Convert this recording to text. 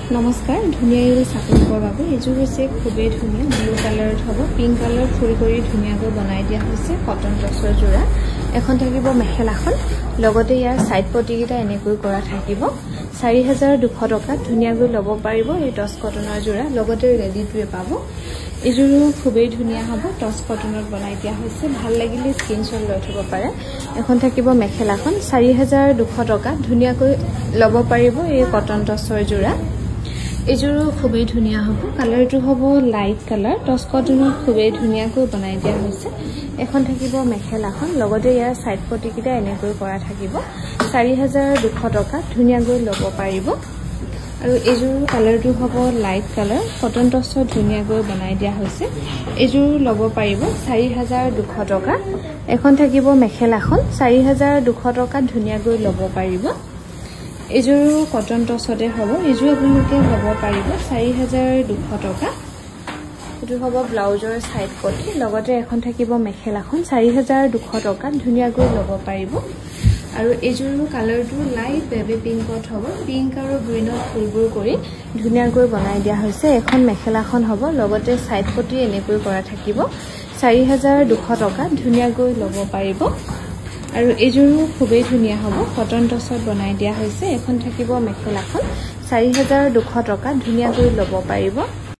নমস্কাৰ ধুনিয়াই চাপৰ বাবে এযোৰ হৈছে খুবেই ধুনিয়া ব্লু কালাৰত হ'ব পিংক কালাৰ ফুল কৰি ধুনিয়াকৈ বনাই দিয়া হৈছে কটন টছৰ জোৰা এখন থাকিব মেখেলাখন লগতে ইয়াৰ সাইড পটিকিটা এনেকৈ কৰা থাকিব 4200 টকা ধুনিয়াকৈ ল'ব পাৰিব এই টছ কটনৰ জোৰা লগতে ৰেডি টুৱে পাব এযোৰো খুবেই ধুনিয়া হ'ব টছ কটনত বনাই দিয়া হৈছে ভাল লাগিলে স্ক্ৰিনশ্বট লৈ থব পাৰে এখন থাকিব মেখেলাখন 4200 টকা ধুনিয়াকৈ ল'ব পাৰিব এই কটন টছৰ জোৰা এযোৰো খুবেই ধুনিয়া হ'ব কালাৰটো হ'ব লাইট কালাৰ টছ কটনত খুবেই ধুনিয়াকৈ বনাই দিয়া হৈছে এখন থাকিব মেখেলাখন লগতে ইয়াৰ সাইড পটিকিটা এনেকৈ কৰা থাকিব 4200 টকা ধুনিয়াকৈ ল'ব পাৰিব আৰু এযোৰ কালাৰটো হ'ব লাইট কালাৰ কটন টছত ধুনিয়াকৈ বনাই দিয়া হৈছে এযোৰ ল'ব পাৰিব 4200 টকা এখন থাকিব মেখেলাখন 4200 টকা ধুনিয়াকৈ ল'ব পাৰিব এযোৰ কটন টছতে হ'ব এযোৰ আপোনালোকে ল'ব পাৰিব 4200 টকা এটো হ'ব ব্লাউজৰ সাইড পটি লগতে এখন থাকিব মেখেলাখন 4200 টকা ধুনিয়াকৈ ল'ব পাৰিব আৰু এযোৰ কালাৰটো লাইট বেবি পিংকত হ'ব পিংক আৰু গ্ৰীনত ফুলবোৰ কৰি ধুনিয়াকৈ বনাই দিয়া হৈছে এখন মেখেলাখন হ'ব লগতে সাইড পটি এনেকৈ কৰা থাকিব 4200 টকা ধুনিয়াকৈ ল'ব পাৰিব আৰু এযোৰো খুবেই ধুনিয়া হ'ব কটন টছত বনাই দিয়া হৈছে এখন থাকিব মেখেলাখন 4200 টকা ধুনিয়াকৈ ল'ব পাৰিব